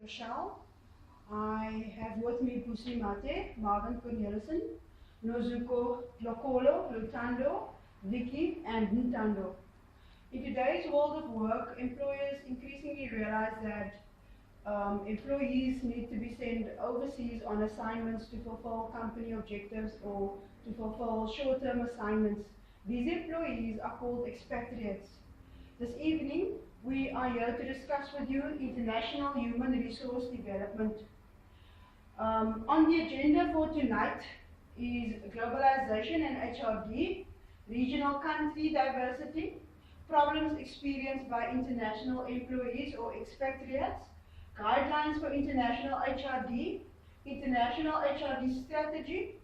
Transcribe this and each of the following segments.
Rochelle. I have with me Busi Mate, Marvin Cornelissen, Nozuko Lokolo, Lutando, Vicky, and Ntando. In today's world of work, employers increasingly realize that employees need to be sent overseas on assignments to fulfill company objectives or to fulfill short-term assignments. These employees are called expatriates. This evening, we are here to discuss with you international human resource development. On the agenda for tonight is globalization and HRD, regional country diversity, problems experienced by international employees or expatriates, guidelines for international HRD, international HRD strategy,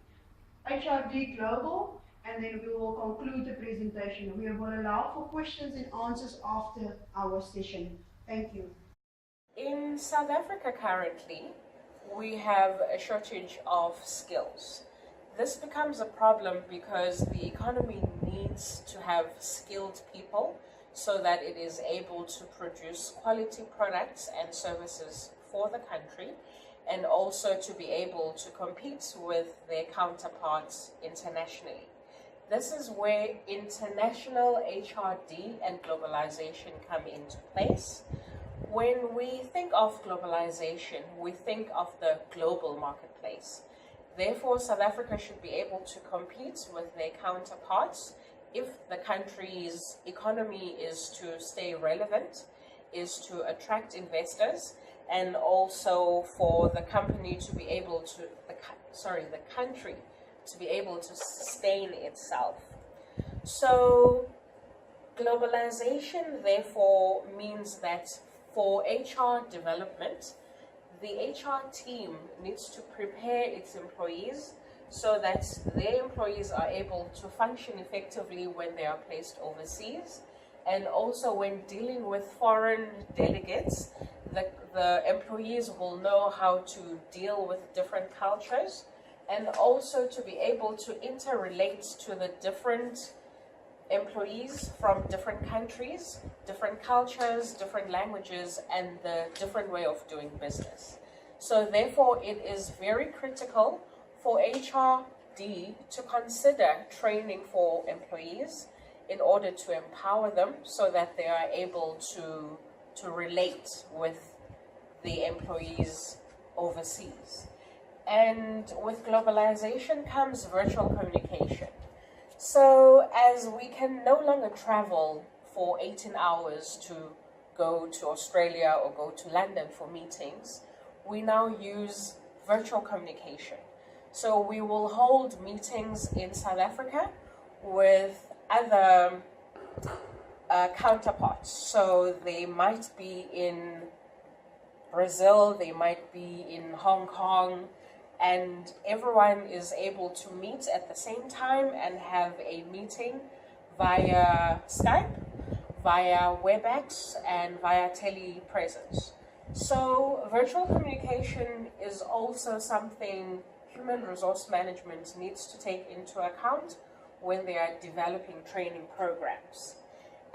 HRD global, and then we will conclude the presentation. We will allow for questions and answers after our session. Thank you. In South Africa currently, we have a shortage of skills. This becomes a problem because the economy needs to have skilled people so that it is able to produce quality products and services for the country, and also to be able to compete with their counterparts internationally. This is where international HRD and globalization come into place. When we think of globalization, we think of the global marketplace. Therefore, South Africa should be able to compete with their counterparts if the country's economy is to stay relevant, is to attract investors, and also for the company to be able to, the country to be able to sustain itself. So globalization therefore means that for HR development, the HR team needs to prepare its employees so that their employees are able to function effectively when they are placed overseas, and also when dealing with foreign delegates, the employees will know how to deal with different cultures, and also to be able to interrelate to the different employees from different countries, different cultures, different languages, and the different way of doing business. So therefore, it is very critical for HRD to consider training for employees in order to empower them so that they are able to relate with the employees overseas. And with globalization comes virtual communication. So as we can no longer travel for 18 hours to go to Australia or go to London for meetings, we now use virtual communication. So we will hold meetings in South Africa with other counterparts. So they might be in Brazil, they might be in Hong Kong, and everyone is able to meet at the same time and have a meeting via Skype, via WebEx, and via telepresence. So virtual communication is also something human resource management needs to take into account when they are developing training programs.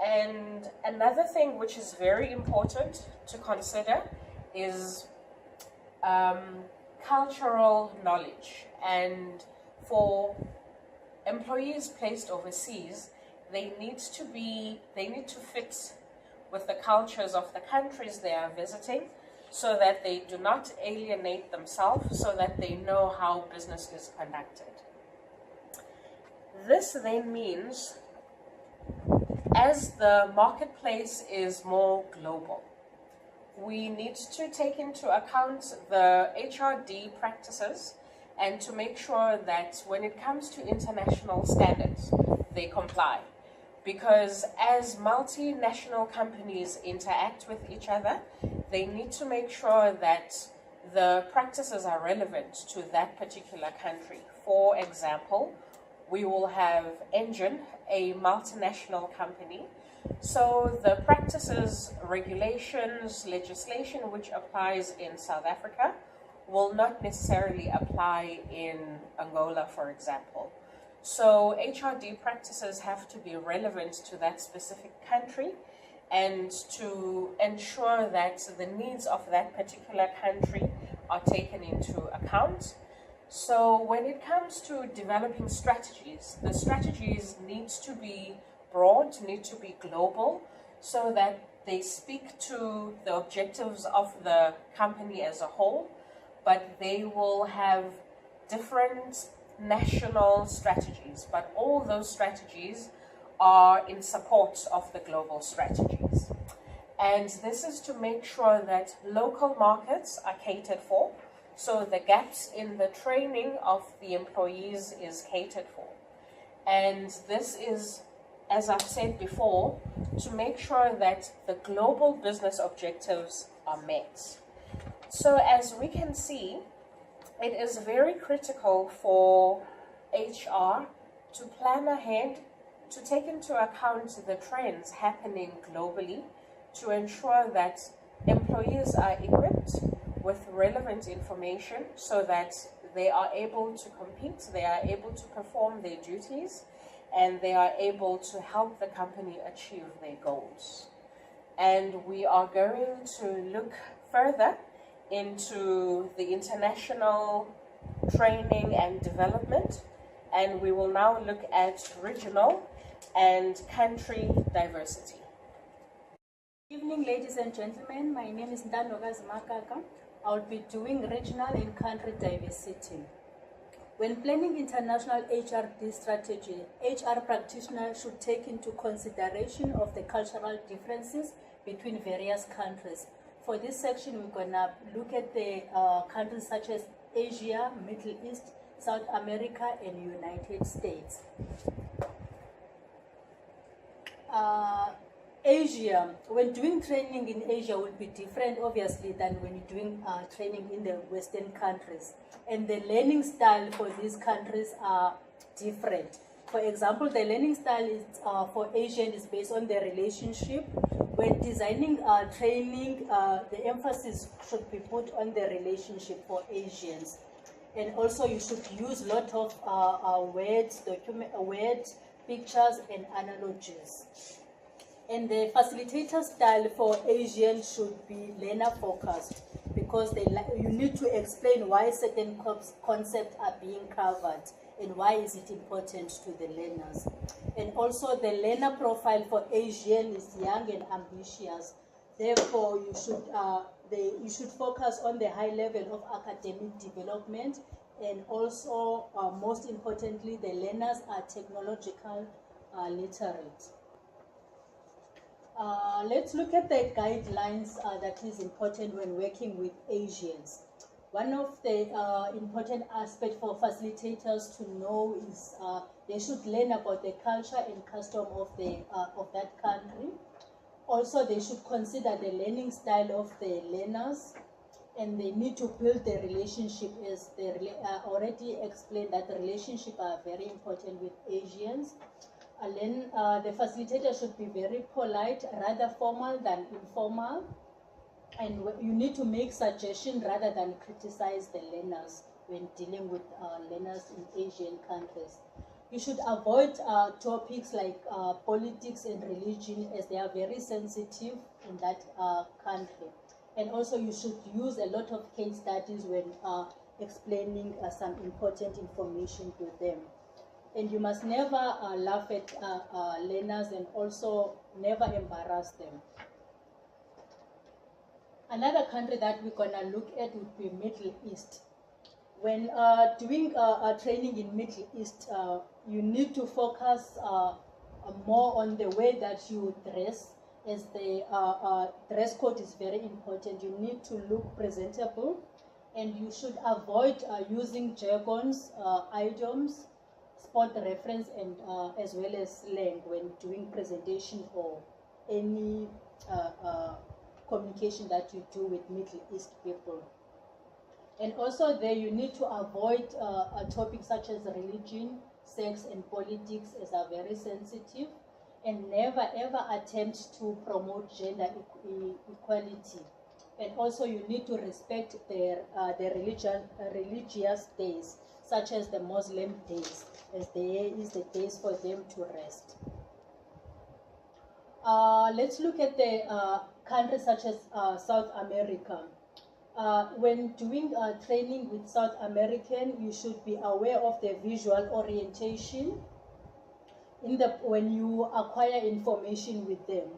And another thing which is very important to consider is cultural knowledge. And for employees placed overseas, they need to fit with the cultures of the countries they are visiting, so that they do not alienate themselves, so that they know how business is conducted. This then means, as the marketplace is more global, we need to take into account the HRD practices and to make sure that when it comes to international standards, they comply. Because as multinational companies interact with each other, they need to make sure that the practices are relevant to that particular country. For example, we will have Engine, a multinational company. So the practices, regulations, legislation which applies in South Africa will not necessarily apply in Angola, for example. So HRD practices have to be relevant to that specific country, and to ensure that the needs of that particular country are taken into account. So when it comes to developing strategies, the strategies need to be broad, need to be global, so that they speak to the objectives of the company as a whole, but they will have different national strategies, but all those strategies are in support of the global strategies. And this is to make sure that local markets are catered for, so the gaps in the training of the employees is catered for. And this is, as I've said before, to make sure that the global business objectives are met. So as we can see, it is very critical for HR to plan ahead, to take into account the trends happening globally, to ensure that employees are equipped with relevant information so that they are able to compete, they are able to perform their duties, and they are able to help the company achieve their goals. And we are going to look further into the international training and development, and we will now look at regional and country diversity. Good evening, ladies and gentlemen. My name is Ndandokazi Makaka. I will be doing regional and country diversity. When planning international HRD strategy, HR practitioners should take into consideration of the cultural differences between various countries. For this section, we're gonna look at the countries such as Asia, Middle East, South America, and United States. Asia, when doing training in Asia will be different obviously than when you're doing training in the Western countries. And the learning style for these countries are different. For example, the learning style is, for Asian is based on the relationship. When designing training, the emphasis should be put on the relationship for Asians. And also you should use a lot of words, words, pictures, and analogies. And the facilitator style for Asian should be learner focused, because you need to explain why certain concepts are being covered and why is it important to the learners. And also the learner profile for Asian is young and ambitious. Therefore, you should focus on the high level of academic development, and also most importantly, the learners are technological literate. Let's look at the guidelines that is important when working with Asians. One of the important aspects for facilitators to know is they should learn about the culture and custom of that country. Also, they should consider the learning style of the learners, and they need to build the relationship, as they already explained that the relationships are very important with Asians. And then the facilitator should be very polite, rather formal than informal. And you need to make suggestions rather than criticize the learners when dealing with learners in Asian countries. You should avoid topics like politics and religion, as they are very sensitive in that country. And also you should use a lot of case studies when explaining some important information to them. And you must never laugh at learners, and also never embarrass them. Another country that we're gonna look at would be Middle East. When doing training in Middle East, you need to focus more on the way that you dress, as the dress code is very important. You need to look presentable, and you should avoid using jargons, idioms, sport reference, and as well as slang when doing presentation or any communication that you do with Middle East people. And also there you need to avoid topics such as religion, sex, and politics, as are very sensitive, and never ever attempt to promote gender equality. And also you need to respect their religious days, such as the Muslim days, as there is the days for them to rest. Let's look at the countries such as South America. When doing training with South American, you should be aware of the visual orientation when you acquire information with them.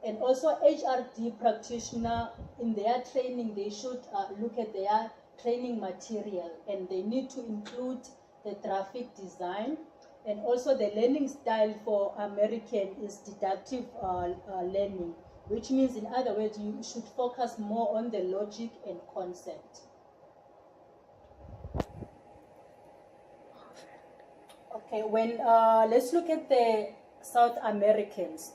And also HRD practitioner, in their training, they should look at their training material, and they need to include the graphic design. And also the learning style for American is deductive learning, which means, in other words, you should focus more on the logic and concept. Okay, let's look at the South Americans.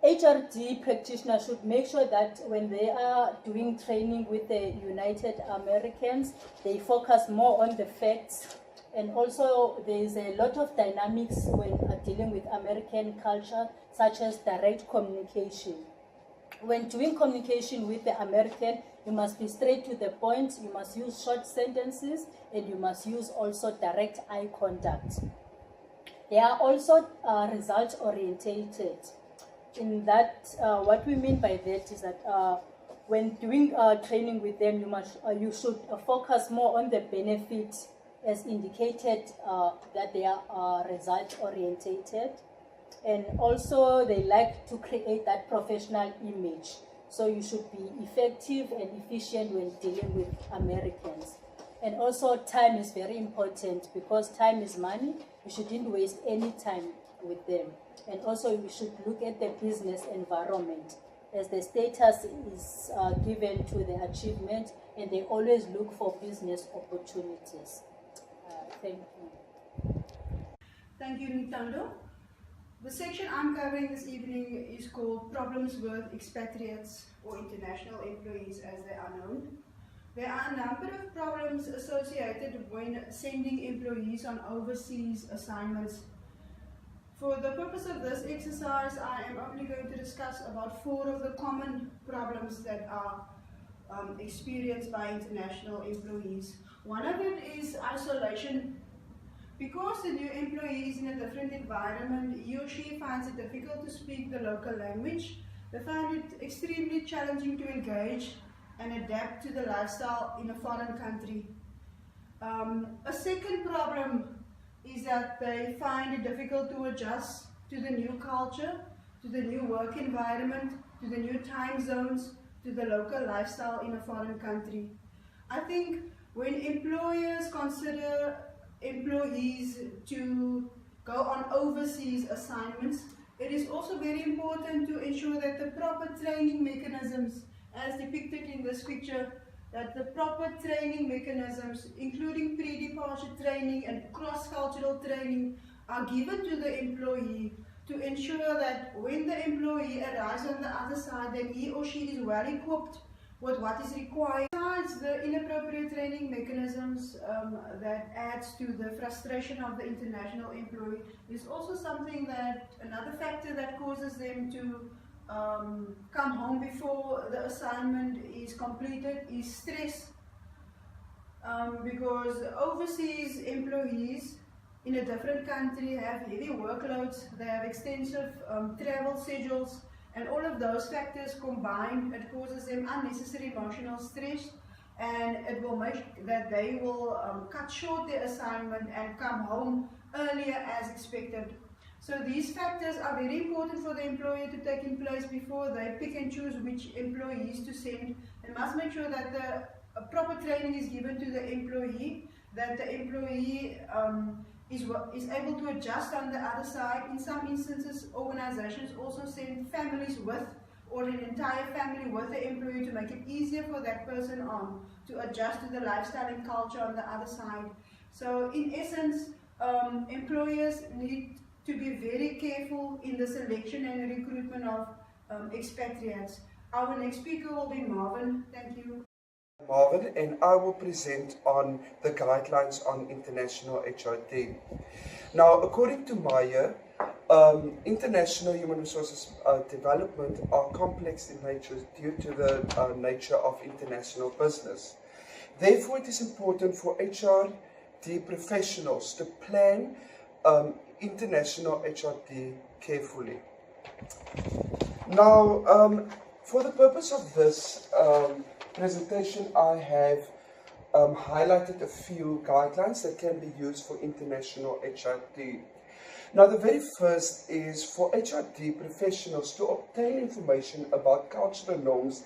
HRD practitioners should make sure that when they are doing training with the United Americans, they focus more on the facts. And also there is a lot of dynamics when dealing with American culture, such as direct communication. When doing communication with the American, you must be straight to the point, you must use short sentences, and you must use also direct eye contact. They are also result orientated. In that, what we mean by that is that when doing training with them, you should focus more on the benefits, as indicated that they are result orientated. And also they like to create that professional image. So you should be effective and efficient when dealing with Americans. And also time is very important, because time is money. You shouldn't waste any time with them. And also you should look at the business environment, as the status is given to the achievement, and they always look for business opportunities. Thank you. Thank you, Nintendo. The section I'm covering this evening is called Problems with Expatriates, or International Employees as they are known. There are a number of problems associated when sending employees on overseas assignments. For the purpose of this exercise, I am only going to discuss about 4 of the common problems that are experienced by international employees. One of it is isolation. Because the new employee is in a different environment, he or she finds it difficult to speak the local language. They find it extremely challenging to engage and adapt to the lifestyle in a foreign country. A second problem is that they find it difficult to adjust to the new culture, to the new work environment, to the new time zones, to the local lifestyle in a foreign country. I think when employers consider employees to go on overseas assignments, it is also very important to ensure that the proper training mechanisms, as depicted in this picture, that the proper training mechanisms, including pre-departure training and cross-cultural training, are given to the employee to ensure that when the employee arrives on the other side, then he or she is well equipped with what is required. Besides the inappropriate training mechanisms that adds to the frustration of the international employee, is also something that, another factor that causes them to come home before the assignment is completed is stress. Because overseas employees in a different country have heavy workloads, they have extensive travel schedules, and all of those factors combined, it causes them unnecessary emotional stress, and it will make that they will cut short their assignment and come home earlier as expected. So these factors are very important for the employer to take in place before they pick and choose which employees to send. They must make sure that the proper training is given to the employee, that the employee is able to adjust on the other side. In some instances, organizations also send families with, or an entire family with the employee, to make it easier for that person to adjust to the lifestyle and culture on the other side. So in essence, employers need to be very careful in the selection and recruitment of expatriates. Our next speaker will be Marvin. Thank you. Marvin, and I will present on the guidelines on international HRD. Now, according to Meyer, international human resources development are complex in nature due to the nature of international business. Therefore, it is important for HRD professionals to plan international HRD carefully. Now, for the purpose of this presentation, I have highlighted a few guidelines that can be used for international HRD. Now, the very first is for HRD professionals to obtain information about cultural norms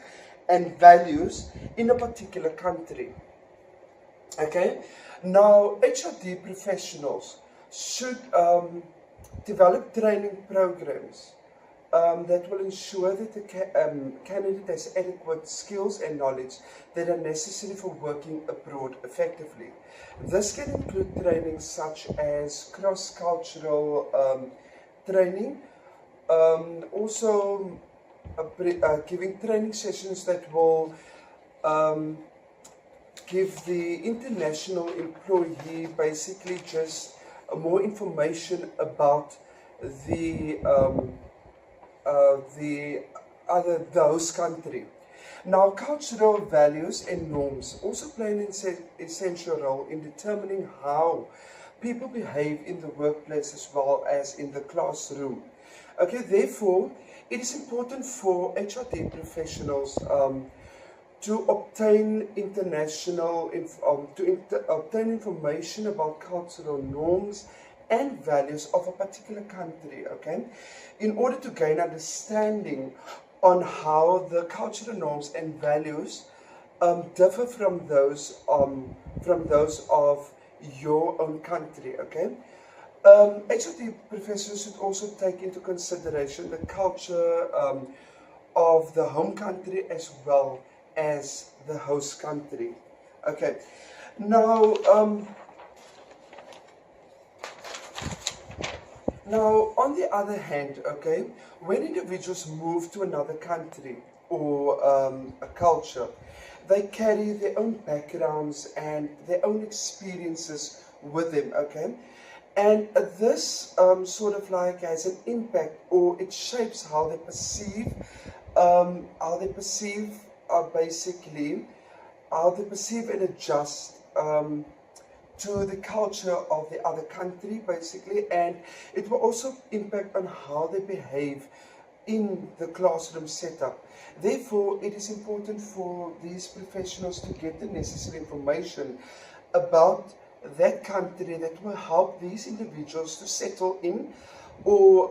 and values in a particular country. Okay, now HRD professionals should develop training programs that will ensure that the candidate has adequate skills and knowledge that are necessary for working abroad effectively. This can include training such as cross-cultural training, also giving training sessions that will give the international employee basically just more information about the host country. Now, cultural values and norms also play an essential role in determining how people behave in the workplace as well as in the classroom. Okay, therefore, it is important for HRD professionals to obtain obtain information about cultural norms and values of a particular country, okay, in order to gain understanding on how the cultural norms and values differ from those of your own country, okay. HRD professors should also take into consideration the culture of the home country as well as the host country. Okay, now on the other hand, okay, when individuals move to another country or a culture, they carry their own backgrounds and their own experiences with them, okay, and this sort of like has an impact, or it shapes how they perceive basically how they perceive and adjust to the culture of the other country, basically, and it will also impact on how they behave in the classroom setup. Therefore, it is important for these professionals to get the necessary information about that country that will help these individuals to settle in, or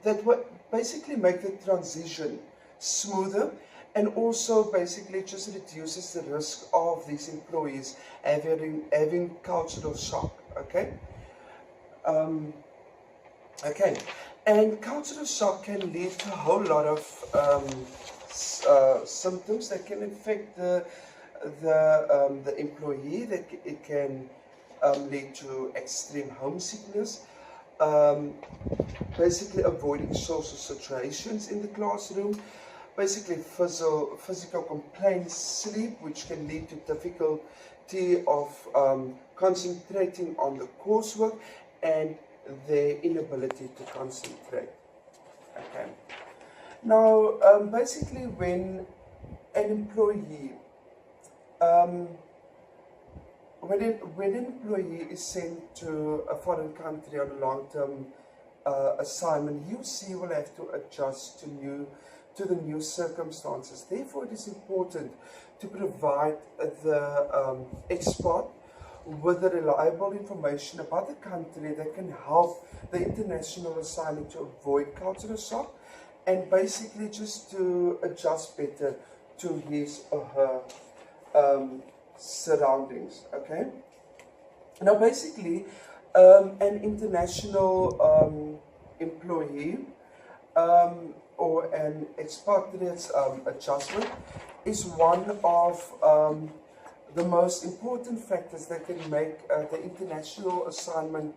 that will basically make the transition smoother, and also basically just reduces the risk of these employees having cultural shock, okay? Okay, and cultural shock can lead to a whole lot of symptoms that can affect the employee. That it can lead to extreme homesickness, basically avoiding social situations in the classroom, basically physical complaints, sleep, which can lead to difficulty of concentrating on the coursework, and their inability to concentrate. Okay. Now, basically, when an employee when an employee is sent to a foreign country on a long-term assignment, UC will have to adjust to the new circumstances. Therefore, it is important to provide the expert with the reliable information about the country that can help the international assignee to avoid cultural shock, and basically just to adjust better to his or her surroundings. Okay. Now, basically, an international employee or an expatriate's adjustment is one of the most important factors that can make the international assignment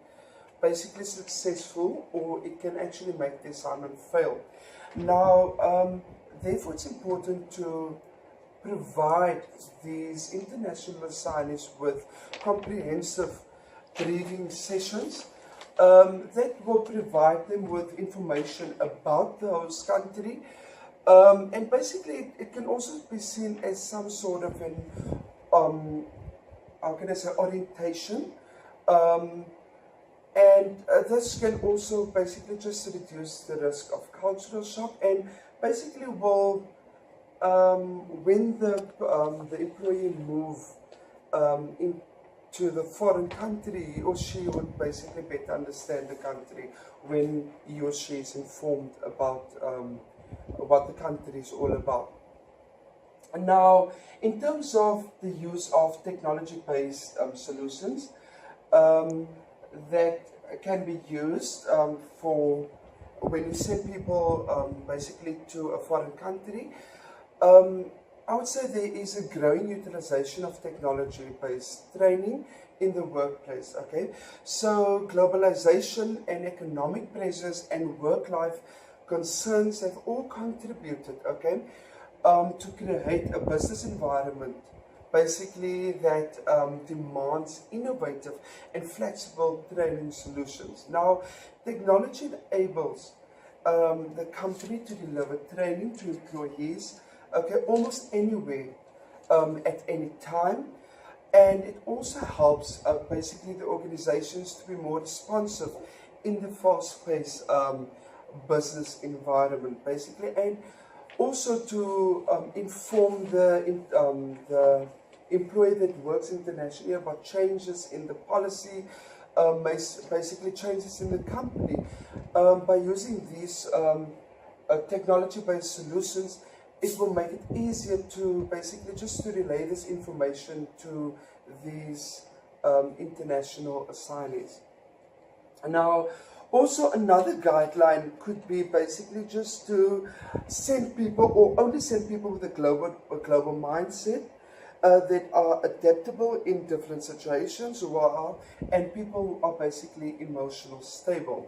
basically successful, or it can actually make the assignment fail. Now, therefore, it's important to provide these international assignees with comprehensive briefing sessions that will provide them with information about the host country, and basically it can also be seen as some sort of an how can I say, orientation And this can also basically just reduce the risk of cultural shock, and basically will, when the employee move into the foreign country, he or she would basically better understand the country when he or she is informed about what the country is all about. Now, in terms of the use of technology-based solutions that can be used for when you send people basically to a foreign country, I would say there is a growing utilization of technology-based training in the workplace, okay? So globalization and economic pressures and work-life concerns have all contributed, okay, to create a business environment basically that demands innovative and flexible training solutions. Now, technology enables the company to deliver training to employees, okay, almost anywhere, at any time, and it also helps basically the organizations to be more responsive in the fast-paced business environment, basically, and also to inform the employee that works internationally about changes in the policy, basically changes in the company. By using these technology-based solutions, it will make it easier to basically just to relay this information to these international assignees. Now, also another guideline could be basically just to send people, or only send people with a global mindset that are adaptable in different situations, and people who are basically emotional stable.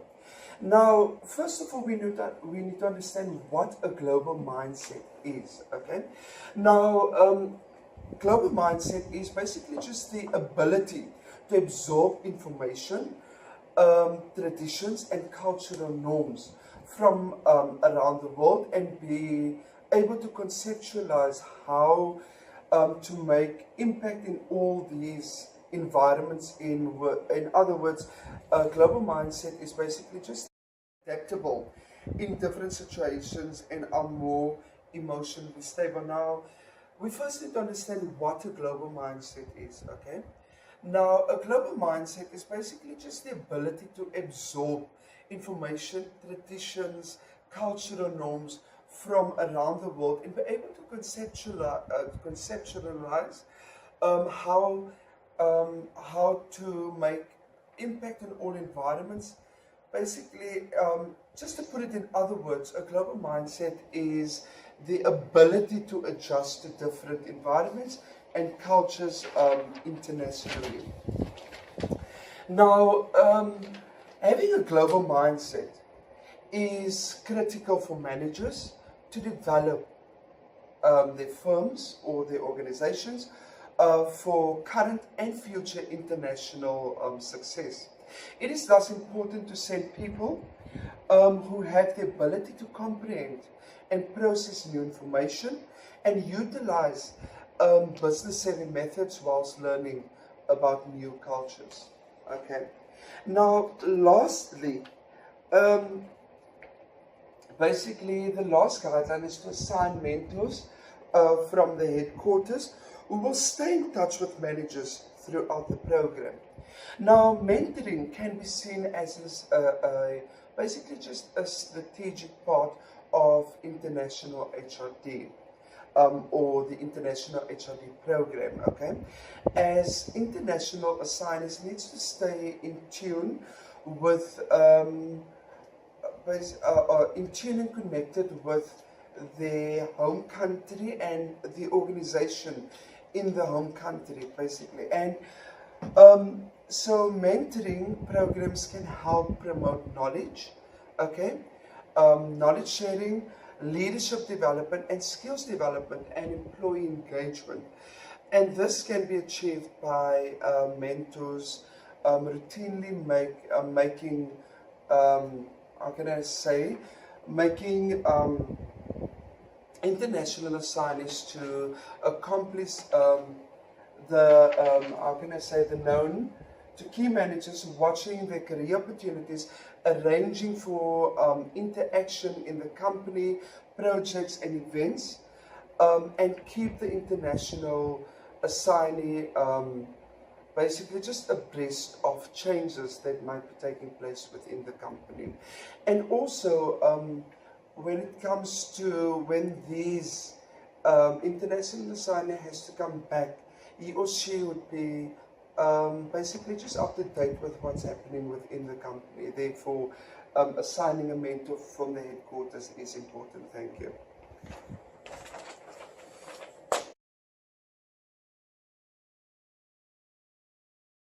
Now, first of all, we need to understand what a global mindset is, okay? Now, global mindset is basically just the ability to absorb information, traditions and cultural norms from around the world, and be able to conceptualize how to make impact in all these environments. In other words, a global mindset is basically just adaptable in different situations and are more emotionally stable. Now, we first need to understand what a global mindset is, okay? Now, a global mindset is basically just the ability to absorb information, traditions, cultural norms from around the world, and be able to conceptualize how to make impact on all environments. Basically, just to put it in other words, a global mindset is the ability to adjust to different environments and cultures internationally. Now, having a global mindset is critical for managers to develop their firms or their organizations for current and future international success. It is thus important to send people who have the ability to comprehend and process new information and utilize business-savvy methods whilst learning about new cultures. Okay. Now, lastly, basically the last guideline is to assign mentors from the headquarters who will stay in touch with managers throughout the program. Now, mentoring can be seen as basically just a strategic part of international HRD. Or the international HRD program, okay? As international assignees needs to stay in tune with, in tune and connected with their home country and the organization in the home country, basically. And so mentoring programs can help promote knowledge, okay? Knowledge sharing, leadership development, and skills development and employee engagement. And this can be achieved by mentors routinely making, how can I say, making international assignees to accomplish how can I say, the known to key managers watching their career opportunities, arranging for interaction in the company, projects and events, and keep the international assignee basically just abreast of changes that might be taking place within the company. And also, when it comes to when these international assignee has to come back, he or she would be basically just up to date with what's happening within the company. Therefore, assigning a mentor from the headquarters is important. Thank you.